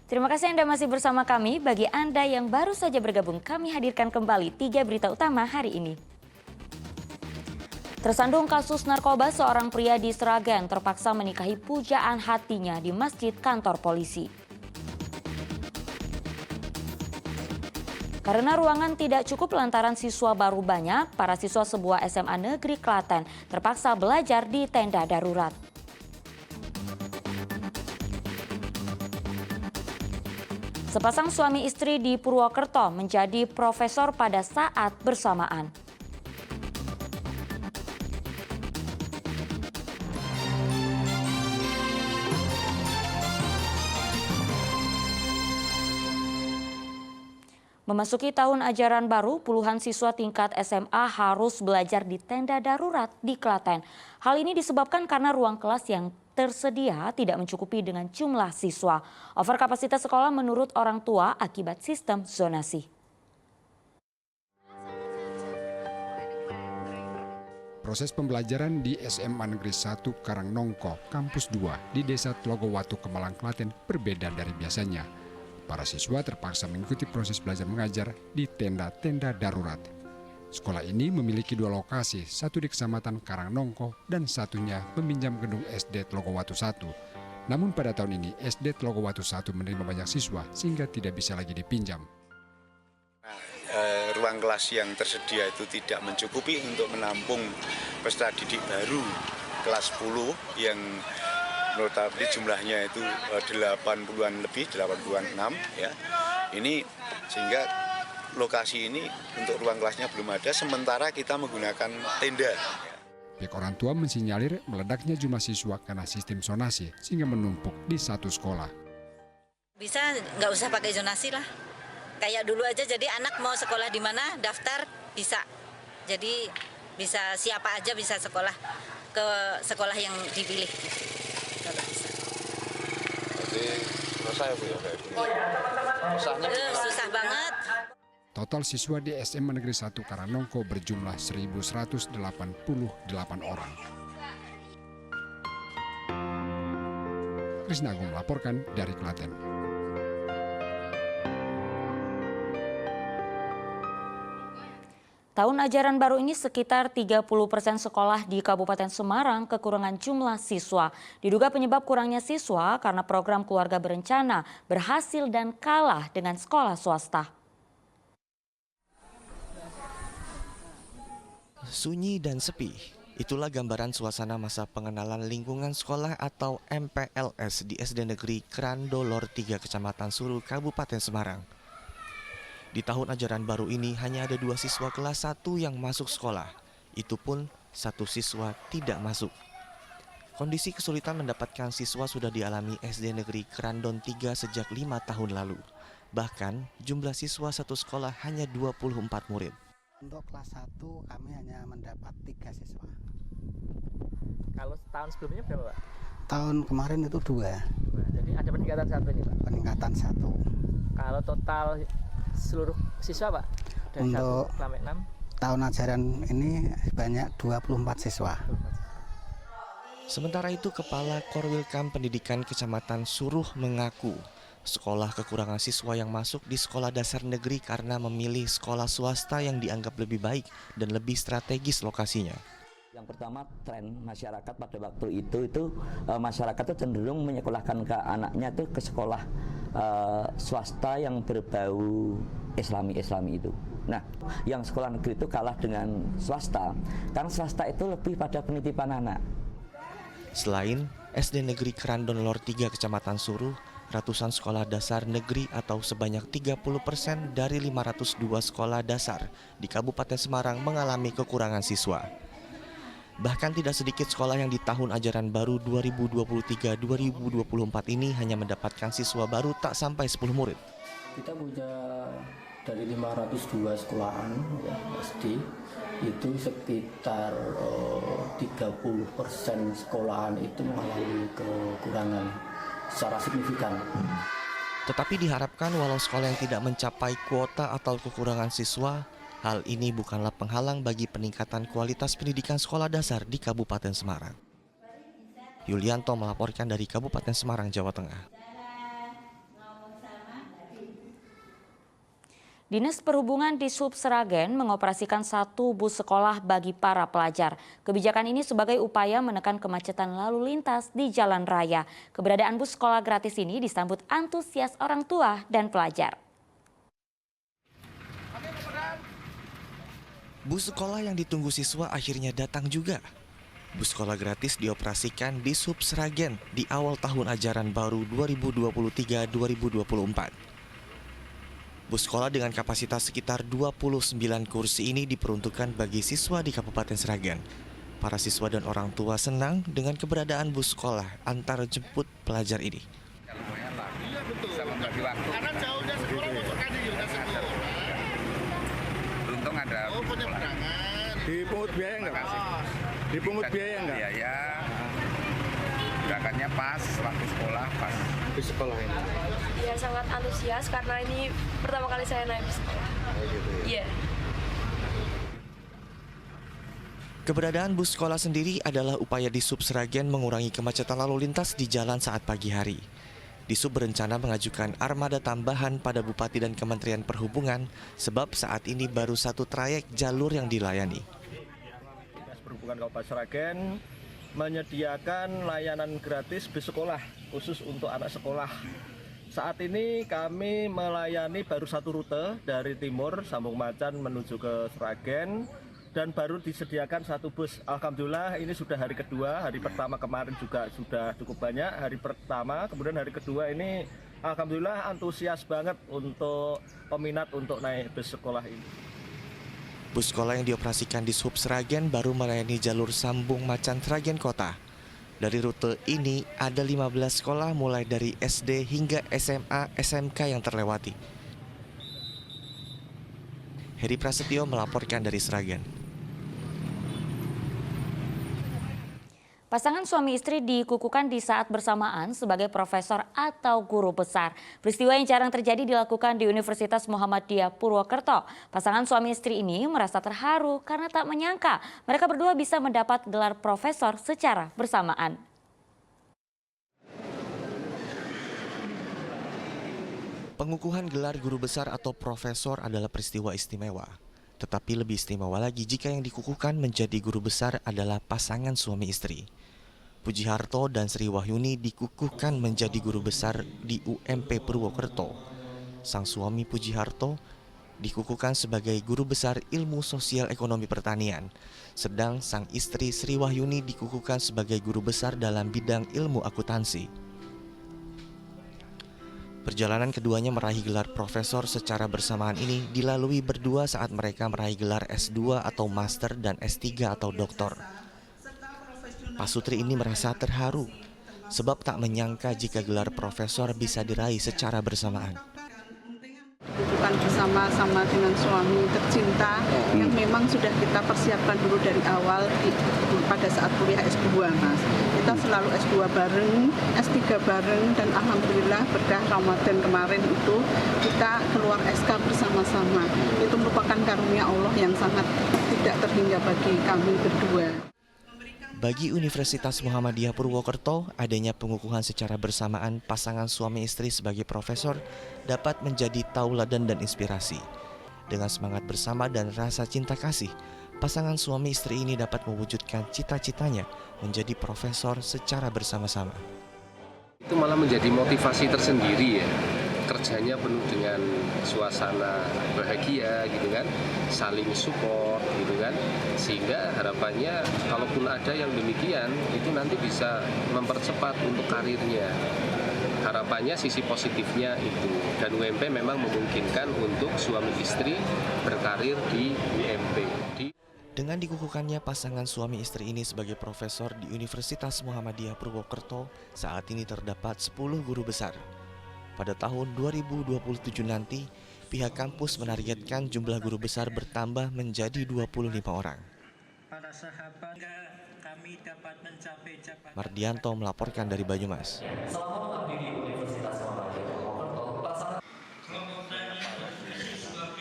Terima kasih Anda masih bersama kami. Bagi Anda yang baru saja bergabung, kami hadirkan kembali 3 berita utama hari ini. Tersandung kasus narkoba, seorang pria di Sragen terpaksa menikahi pujaan hatinya di masjid kantor polisi. Karena ruangan tidak cukup lantaran siswa baru banyak, para siswa sebuah SMA negeri Klaten terpaksa belajar di tenda darurat. Sepasang suami istri di Purwokerto menjadi profesor pada saat bersamaan. Memasuki tahun ajaran baru, puluhan siswa tingkat SMA harus belajar di tenda darurat di Klaten. Hal ini disebabkan karena ruang kelas yang tersedia tidak mencukupi dengan jumlah siswa. Over kapasitas sekolah menurut orang tua akibat sistem zonasi. Proses pembelajaran di SMA Negeri 1 Karangnongko, Kampus 2 di Desa Tlogowatu, Kemalang, Klaten berbeda dari biasanya. Para siswa terpaksa mengikuti proses belajar mengajar di tenda-tenda darurat. Sekolah ini memiliki 2 lokasi, satu di Kecamatan Karangnongko dan satunya meminjam gedung SD Tlogowatu 1. Namun pada tahun ini SD Tlogowatu 1 menerima banyak siswa sehingga tidak bisa lagi dipinjam. Ruang kelas yang tersedia itu tidak mencukupi untuk menampung peserta didik baru kelas 10 yang notabene jumlahnya itu 80-an lebih, 86 ya. Ini sehingga lokasi ini untuk ruang kelasnya belum ada, sementara kita menggunakan tenda. Pihak orang tua mensinyalir meledaknya jumlah siswa karena sistem zonasi sehingga menumpuk di satu sekolah. Bisa nggak usah pakai zonasi lah. Kayak dulu aja, jadi anak mau sekolah di mana daftar bisa. Jadi bisa siapa aja bisa sekolah ke sekolah yang dipilih. Kalau bisa. Jadi susah ya Bu ya kayak gini. Susah banget. Total siswa di SMA Negeri 1 Karangnongko berjumlah 1.188 orang. Krisna Agung melaporkan dari Klaten. Tahun ajaran baru ini sekitar 30% sekolah di Kabupaten Semarang kekurangan jumlah siswa. Diduga penyebab kurangnya siswa karena program keluarga berencana berhasil dan kalah dengan sekolah swasta. Sunyi dan sepi, itulah gambaran suasana masa pengenalan lingkungan sekolah atau MPLS di SD Negeri Krandolor 3 Kecamatan Suruh, Kabupaten Semarang. Di tahun ajaran baru ini hanya ada 2 siswa kelas 1 yang masuk sekolah. Itu pun 1 siswa tidak masuk. Kondisi kesulitan mendapatkan siswa sudah dialami SD Negeri Krandon 3 sejak 5 tahun lalu. Bahkan jumlah siswa satu sekolah hanya 24 murid. Untuk kelas 1 kami hanya mendapat 3 siswa. Kalau tahun sebelumnya berapa Pak? Tahun kemarin itu 2. Jadi ada peningkatan 1 ini Pak? Peningkatan 1. Kalau total seluruh siswa Pak? Dari untuk 1 sampai 6? Tahun ajaran ini sebanyak 24 siswa. Sementara itu Kepala Korwilkam Pendidikan Kecamatan Suruh mengaku sekolah kekurangan siswa yang masuk di sekolah dasar negeri karena memilih sekolah swasta yang dianggap lebih baik dan lebih strategis lokasinya. Yang pertama, tren masyarakat pada waktu itu masyarakat itu cenderung menyekolahkan ke anaknya itu ke sekolah swasta yang berbau islami itu. Nah, yang sekolah negeri itu kalah dengan swasta karena swasta itu lebih pada penitipan anak. Selain SD Negeri Krandon Lor 3 Kecamatan Suruh, ratusan sekolah dasar negeri atau sebanyak 30% dari 502 sekolah dasar di Kabupaten Semarang mengalami kekurangan siswa. Bahkan tidak sedikit sekolah yang di tahun ajaran baru 2023-2024 ini hanya mendapatkan siswa baru tak sampai 10 murid. Kita punya dari 502 sekolahan ya, SD, itu sekitar 30% sekolahan itu mengalami kekurangan secara signifikan. Tetapi diharapkan walau sekolah yang tidak mencapai kuota atau kekurangan siswa, hal ini bukanlah penghalang bagi peningkatan kualitas pendidikan sekolah dasar di Kabupaten Semarang. Yulianto melaporkan dari Kabupaten Semarang, Jawa Tengah. Dinas Perhubungan di Sub Sragen mengoperasikan 1 bus sekolah bagi para pelajar. Kebijakan ini sebagai upaya menekan kemacetan lalu lintas di jalan raya. Keberadaan bus sekolah gratis ini disambut antusias orang tua dan pelajar. Bus sekolah yang ditunggu siswa akhirnya datang juga. Bus sekolah gratis dioperasikan di Sub Sragen di awal tahun ajaran baru 2023-2024. Bus sekolah dengan kapasitas sekitar 29 kursi ini diperuntukkan bagi siswa di Kabupaten Sragen. Para siswa dan orang tua senang dengan keberadaan bus sekolah antar jemput pelajar ini. Karena jauhnya sekolah untuk kan juga sekolah. Beruntung ada penyeberangan. Dipungut biaya enggak? Dipungut biaya enggak? Biaya. Gerakannya pas, waktu sekolah pas. Bus sekolah ini. Ya sangat antusias karena ini pertama kali saya naik bus sekolah. Oh gitu ya? Iya. Keberadaan bus sekolah sendiri adalah upaya di Sub Sragen mengurangi kemacetan lalu lintas di jalan saat pagi hari. Disub berencana mengajukan armada tambahan pada Bupati dan Kementerian Perhubungan sebab saat ini baru 1 trayek jalur yang dilayani. Dinas Perhubungan Kabupaten Sragen menyediakan layanan gratis bus sekolah khusus untuk anak sekolah. Saat ini kami melayani baru 1 rute dari timur Sambung Macan menuju ke Sragen dan baru disediakan 1 bus. Alhamdulillah ini sudah hari kedua, hari pertama kemarin juga sudah cukup banyak, hari pertama, kemudian hari kedua ini alhamdulillah antusias banget untuk peminat untuk naik bus sekolah ini. Bus sekolah yang dioperasikan di Sub Sragen baru melayani jalur Sambung Macan Sragen Kota. Dari rute ini ada 15 sekolah mulai dari SD hingga SMA, SMK yang terlewati. Heri Prasetyo melaporkan dari Sragen. Pasangan suami istri dikukuhkan di saat bersamaan sebagai profesor atau guru besar. Peristiwa yang jarang terjadi dilakukan di Universitas Muhammadiyah Purwokerto. Pasangan suami istri ini merasa terharu karena tak menyangka mereka berdua bisa mendapat gelar profesor secara bersamaan. Pengukuhan gelar guru besar atau profesor adalah peristiwa istimewa. Tetapi lebih istimewa lagi jika yang dikukuhkan menjadi guru besar adalah pasangan suami istri. Pujiharto dan Sri Wahyuni dikukuhkan menjadi guru besar di UMP Purwokerto. Sang suami Pujiharto dikukuhkan sebagai guru besar ilmu sosial ekonomi pertanian. Sedang sang istri Sri Wahyuni dikukuhkan sebagai guru besar dalam bidang ilmu akuntansi. Perjalanan keduanya meraih gelar profesor secara bersamaan ini dilalui berdua saat mereka meraih gelar S2 atau Master dan S3 atau Doktor. Pasutri ini merasa terharu sebab tak menyangka jika gelar profesor bisa diraih secara bersamaan. Bukan bersama-sama dengan suami tercinta yang memang sudah kita persiapkan dulu dari awal pada saat kuliah S2, Mas. Kita selalu S2 bareng, S3 bareng, dan alhamdulillah berkah Ramadan kemarin itu kita keluar SK bersama-sama. Itu merupakan karunia Allah yang sangat tidak terhingga bagi kami berdua. Bagi Universitas Muhammadiyah Purwokerto, adanya pengukuhan secara bersamaan pasangan suami istri sebagai profesor dapat menjadi tauladan dan inspirasi. Dengan semangat bersama dan rasa cinta kasih, pasangan suami istri ini dapat mewujudkan cita-citanya menjadi profesor secara bersama-sama. Itu malah menjadi motivasi tersendiri ya. Kerjanya penuh dengan suasana bahagia gitu kan, saling support gitu kan, sehingga harapannya kalaupun ada yang demikian itu nanti bisa mempercepat untuk karirnya. Harapannya sisi positifnya itu, dan UMP memang memungkinkan untuk suami istri berkarir di UMP. Dengan dikukuhkannya pasangan suami istri ini sebagai profesor di Universitas Muhammadiyah Purwokerto, saat ini terdapat 10 guru besar. Pada tahun 2027 nanti, pihak kampus menargetkan jumlah guru besar bertambah menjadi 25 orang. Mardianto melaporkan dari Banyumas.